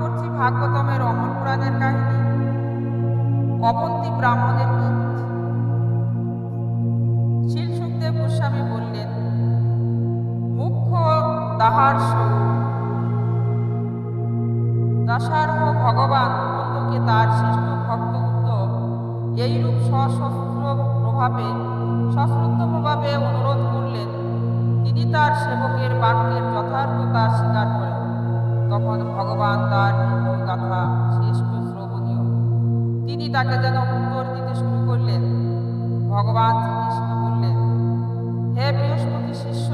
পড়ছি ভাগবতমের অমর পুরাণের কাহিনী, অবন্তী ব্রাহ্মণের গীত। শ্রী সুখদেব গোস্বামী বললেন, মুখ্য দাসার্হ ভগবান মুকুন্দকে তার শ্রেষ্ঠ ভক্ত উদ্ধব এইরূপ সশ্রদ্ধ প্রভাবে অনুরোধ করলেন। তিনি তার সেবকের বাক্যের যথার্থতা স্বীকার করেন। তখন ভগবান তার মৃত্যু গাথা শ্রেষ্ঠ শ্রবণীয়। তিনি তাকে যেন উত্তর দিতে শুরু করলেন। ভগবান শ্রীকৃষ্ণ বললেন, হে বৃহস্পতি শিষ্য,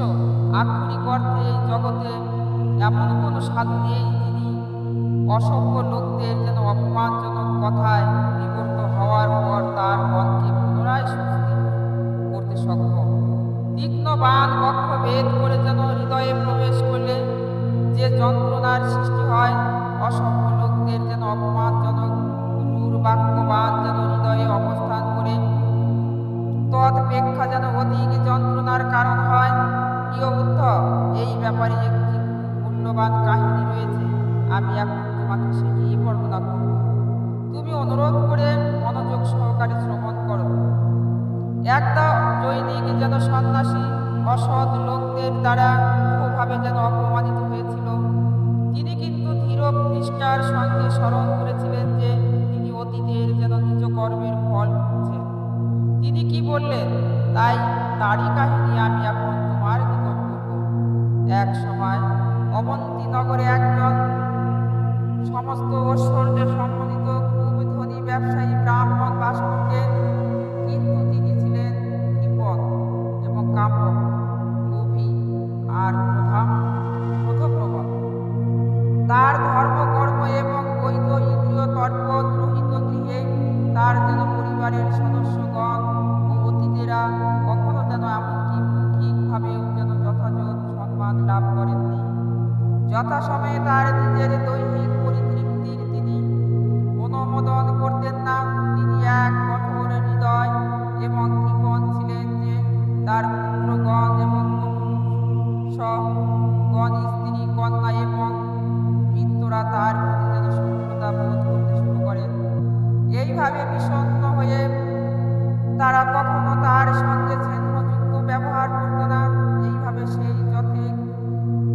আক্ষরিক অর্থে এই জগতে এমন কোনো সাধু নেই যিনি অসভ্য লোকদের যেন অপমানজনক কথায় বিবর্ত হওয়ার পর তার মনকে পুনরায় সুস্থির করতে সক্ষম। তীক্ষ্ণ বাণ বক্ষ ভেদ করে যেন হৃদয়ে প্রবেশ করলে যে যন্ত্রণার সৃষ্টি হয়, অসভ্য লোকদের যেন অপমানজনক ক্রূর বাক্যবান যেন হৃদয়ে অবস্থান করে তৎপেক্ষা যেন অধিক যন্ত্রণার কারণ হয়। প্রিয় উদ্ধব, এই ব্যাপারে একটি মূল্যবান কাহিনী রয়েছে। আমি এখন তোমাকে সেটি বর্ণনা করব। তুমি অনুরোধ করে মনোযোগ সহকারে শ্রবণ করো। একটা জৈনিক যেন সন্ন্যাসী অসৎ লোকদের দ্বারা বহুভাবে যেন অপমানিত হয়েছিল। তিনি কিন্তু ধীর নিষ্ঠার সঙ্গে স্মরণ করেছিলেন যে তিনি অতীতের যেন নিজ কর্মের ফল ভুগছেন। তিনি কি বললেন, তারই কাহিনী আমি এখন তোমার নিকট করব। এক সময় অবন্তী নগরে একজন সমস্ত ঐশ্বর্যে সম্মানিত খুব ধনী ব্যবসায়ী ব্রাহ্মণ বাস করতেন। কিন্তু তিনি ছিলেন কৃপণ এবং কামক, লোভী আর ক্রোধপ্রবণ। তার ধর্ম কর্ম এবং বৈধ ইন্দ্রিয় তর্পণ রহিত গৃহে তার যেন পরিবারের সদস্যগণ ও অতিথিরা কখনো যেন এমনকি মৌখিকভাবেও যেন যথাযথ সম্মান লাভ করেননি। যথাসময়ে তার নিজের দৈহিক পরিতৃপ্তির তিনি অনুমোদন করতেন না। তিনি এক কঠোর হৃদয় এবং কৃপণ ছিলেন যে তার পুত্রগণ এবং গণ স্ত্রী কন্যা এবং মিত্ররা তার প্রতি যেন শত্রুতা বোধ করতে শুরু করেন। এইভাবে বিষণ্ণ হয়ে তারা কখনো তার সঙ্গে স্নেহযুক্ত ব্যবহার করত না। এইভাবে সেই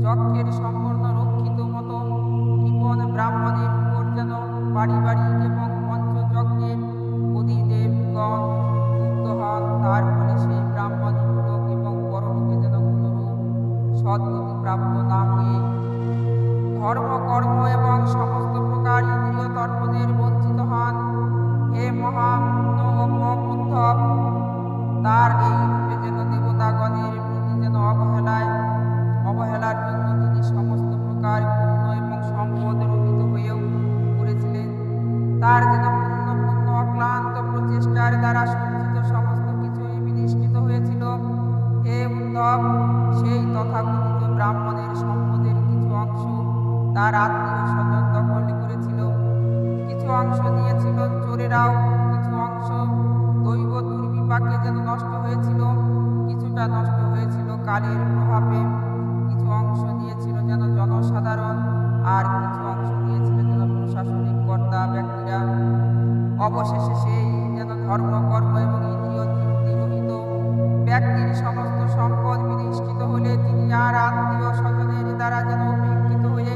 যজ্ঞের সম্পূর্ণ রক্ষিত মতো কৃপণ ব্রাহ্মণের উপর যেন পারিবারিক এবং পঞ্চযজ্ঞের অধিদেবগণ মুক্ত হন। তার ফলে সেই ব্রাহ্মণ ইহলোক এবং পরলোকে যেন কোনরূপ সদ্গতি প্রাপ্ত না হয়ে ধর্ম কর্ম এবং সমস্ত প্রকার ইন্দ্রিয় তর্পণের বঞ্চিত হন। হে উদ্ধব, তার এই রূপে যেন দেবতাগণের প্রতি যেন অবহেলার জন্য তিনি সমস্ত প্রকার পুণ্য এবং সম্পদ রহিত হয়েও পড়েছিলেন। তার যেন পুণ্য অক্লান্ত প্রচেষ্টার দ্বারা সঞ্চিত সমস্ত কিছুই বিনিষ্কৃত হয়েছিল। হে উদ্ধব, সেই তথাকথিত ব্রাহ্মণের সম্পদের কিছু অংশ তার আত্মীয় স্বজন দখল করেছিল, কিছু অংশ নিয়েছিল চোরেরাও, কিছু অংশ দৈব দুর্বিপাকে যেন নষ্ট হয়েছিল, কিছুটা নষ্ট হয়েছিল কালের প্রভাবে, কিছু অংশ নিয়েছিল যেন জনসাধারণ, আর কিছু অংশ নিয়েছিল যেন প্রশাসনিক কর্তা ব্যক্তিরা। অবশেষে সেই যেন ধর্ম কর্ম এবং ইন্দ্রিয় তৃপ্তি রহিত ব্যক্তির সমস্ত সম্পদ বিনিষ্কৃত হলে তিনি আর আত্মীয় স্বজনের দ্বারা যেন উপেক্ষিত হয়ে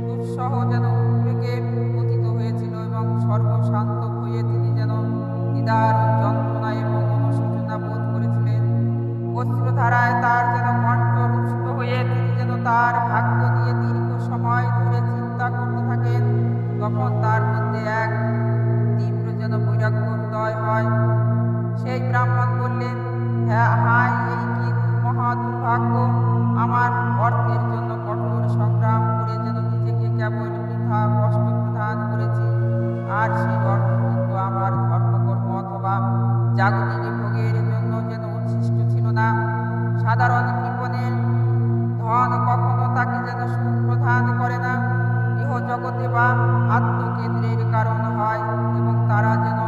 দুঃসহ যেন উদ্বেগে পতিত হয়েছিল এবং সর্বশান্ত হয়ে তিনি যেন নিদারুণ যন্ত্রণা এবং অনুশোচনা বোধ করেছিলেন। অশ্রুধারায় তার যেন কণ্ঠ রুষ্ট হয়ে তিনি যেন তার ভাগ্য নিয়ে দীর্ঘ সময় ধরে চিন্তা করতে থাকেন। তখন তার মধ্যে এক তীব্র যেন বৈরাগ্য উদয় হয়। সেই ব্রাহ্মণ বললেন, হায়, এই কি মহা দুর্ভাগ্য! আমার অর্থের জন্য কঠোর সংগ্রাম করে যেন নিজেকে কেবল বৃথা কষ্ট প্রদান করেছি, আর সেই অর্থ কিন্তু আমার ধর্মকর্ম অথবা জাগতিক ভোগের জন্য যেন উচ্ছিষ্ট ছিল না। সাধারণ কৃপণের ধন কখনো তাকে যেন সুখ প্রদান করে না, ইহ জগতে বা আত্মকেন্দ্রের কারণ হয়, এবং তারা যেন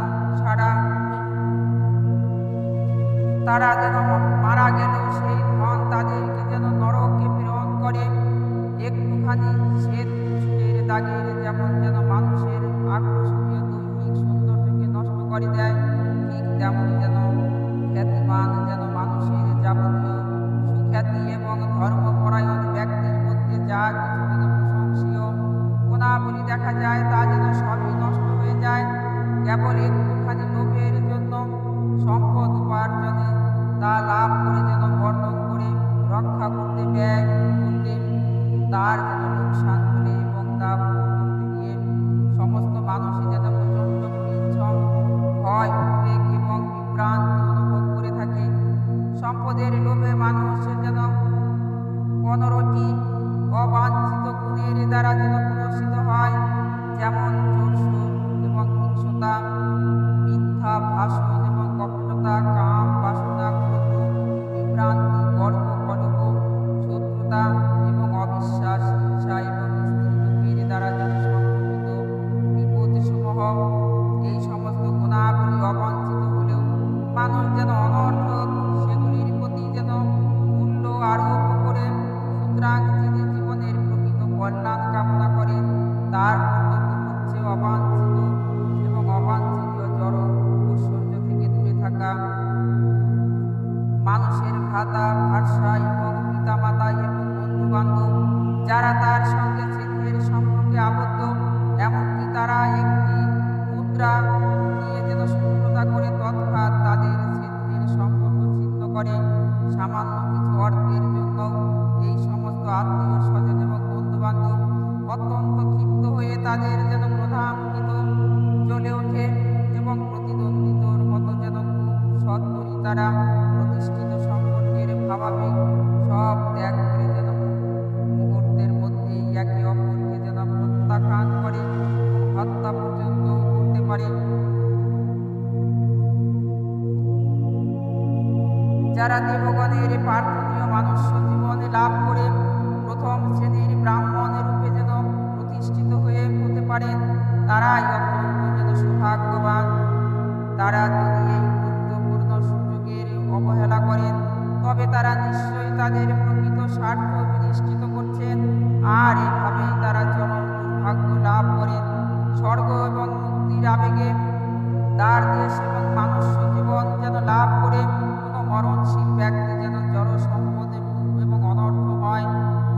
মারা গেলেও সেই ধন তাদেরকে যেন নরকে প্রেরণ করে। একটুখানি শ্বেত পুষ্পের দাগের যেমন যেন মানুষের আকর্ষণীয় দৈহিক সৌন্দর্যকে নষ্ট করে দেয়, ঠিক তেমনই যেন খ্যাতিমান যেন মানুষের যাবতীয় সুখ্যাতি এবং ধর্মপরায়ণ ব্যক্তির মধ্যে যা কিছু যেন প্রশংসীয় গুণাবলী দেখা যায় তা যেন সবই নষ্ট হয়ে যায় কেবল একটুখানি লোভের জন্য। সম্পদ উপার্জনে তা লাভ করে যেন বর্ণন করে রক্ষা করতে ব্যয় করলে তার যেন লোকসান হলে এবং তা ভোগ করতে গিয়ে সমস্ত মানুষই যেন প্রচণ্ড পরিশ্রম ভয় উদ্বেগ এবং বিভ্রান্তি অনুভব করে থাকে। সম্পদের লোভে মানুষ যেন 15টি অবাঞ্ছিত গুণের দ্বারা যেন প্রদর্শিত হয়, যেমন জোরসোর এবং হিংসতা, মিথ্যা ভাষণ এবং কপটতা, কাম বাসনা, ক্রোধ, বিভ্রান্তি, গর্ব, কলহ, শত্রুতা এবং অবিশ্বাস, হিংসা এবং স্ত্রী লোকের দ্বারা যেন সংঘটিত বিপদসমূহ। এই সমস্ত গুণাবলী অবাঞ্ছিত হলেও মানুষ যেন অনর্থক সেগুলির প্রতি যেন মূল্য আরোপ করে। সুতরাং যিনি জীবনের প্রকৃত কল্যাণ কামনা করেন তার কর্তব্য হচ্ছে অবাঞ্ছিত এবং অবাঞ্ছনীয় জড় ঐশ্বর্য থেকে দূরে থাকা। মানুষের ভ্রাতা ভাষা এবং পিতামাতা এবং বন্ধু বান্ধব যারা তার সঙ্গে ছেলের সম্পর্কে আবদ্ধ, এমনকি তারা একটি মুদ্রা নিয়ে যেন শত্রুতা করে তৎক্ষণাৎ তাদের ছেলের সম্পর্ক ছিন্ন করে। সামান্য কিছু অর্থের জন্য এই সমস্ত আত্মীয় স্বজন এবং বন্ধু বান্ধব অত্যন্ত ক্ষিপ্ত হয়ে তাদের যেন ক্রোধান্বিত জ্বলে ওঠে এবং প্রতিদ্বন্দ্বিতার মতো যেন খুব সত্তরই তারা প্রতিষ্ঠিত সম্পর্কের ভাবাবেগ সব ত্যাগ করে যেন মুহূর্তের মধ্যেই একে অপরকে যেন প্রত্যাখ্যান করে হত্যা পর্যন্ত করতে পারে। যারা দেবগণের প্রার্থনীয় মনুষ্য জীবনে লাভ করে প্রথম শ্রেণীর ব্রাহ্মণ রূপে যেন প্রতিষ্ঠিত হতে পারেন তারাই অত্যন্ত যেন সৌভাগ্যবান। তারা যদি এই গুরুত্বপূর্ণ সুযোগের অবহেলা করেন তবে তারা নিশ্চয়ই তাদের প্রকৃত স্বার্থ বিনিষ্ঠিত করছেন, আর এভাবেই তারা চরম দুর্ভাগ্য লাভ করেন। স্বর্গ এবং মুক্তির আবেগে তার দেশ এবং মনুষ্য জীবন যেন লাভ করে কোনো মরণশীল ব্যক্তি যেন জড় সম্পদ এবং অনর্থময়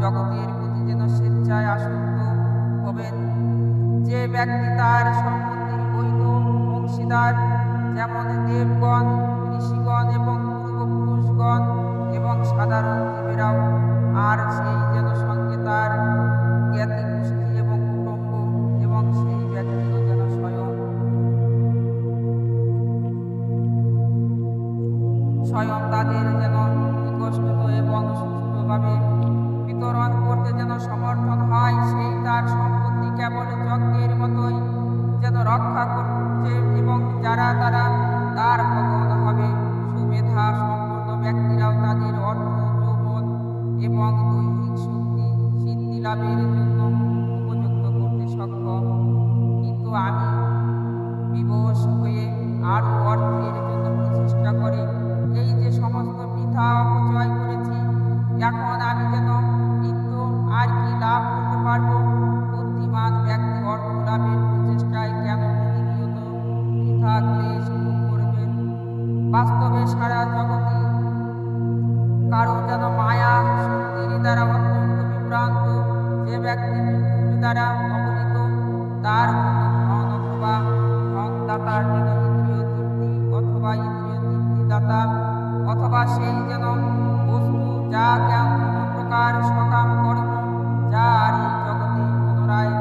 জগতের প্রতি যেন স্বেচ্ছায় আসক্ত হবেন। যে ব্যক্তি তার সম্পত্তির বৈধ অংশীদার, যেমন দেবগণ, ঋষিগণ এবং পূর্বপুরুষগণ এবং সাধারণ জীবেরাও, আর সেই যেন সঙ্গে তার জ্ঞাতি গোষ্ঠী এবং কুটুম্ব এবং সেই ব্যক্তিও যেন স্বয়ং তাদের যেন নিকষ্টত এবং সুস্থভাবে বিতরণ করতে যেন সমর্থন হয়। সেই তার সম্পত্তি কেবল যজ্ঞের মতোই যেন রক্ষা করছে এবং যারা তারা তার পতন হবে। সুমেধা সম্পন্ন ব্যক্তিরাও তাদের অর্থ, যৌবন এবং দৈহিক শক্তি সিদ্ধি লাভের জন্য উপযুক্ত করতে সক্ষম, কিন্তু আমি বিবশ হয়ে আরও অর্থের জন্য প্রচেষ্টা করে এই যে সমস্ত বৃথা অপচয় করেছি, এখন আমি যেন নিত্য আর কি লাভ করতে পারবো? বুদ্ধিমান ব্যক্তি অর্থ লাভের প্রচেষ্টায় কেন প্রতিনিয়ত বৃথা ক্লেশ ভোগ করবেন? বাস্তবে সারা জগতে কারো যেন মায়া শক্তির দ্বারা অত্যন্ত বিভ্রান্ত। যে ব্যক্তি মৃত্যুর দ্বারা কবলিত তার জন্য ধন অথবা ধনদাতার যেন ইন্দ্রিয় তৃপ্তি অথবা ইন্দ্রিয় তৃপ্তিদাতা অথবা সেই যেন বস্তু যা কোনো প্রকার সকাম কর্ম যা আর এই জগতে পুনরায়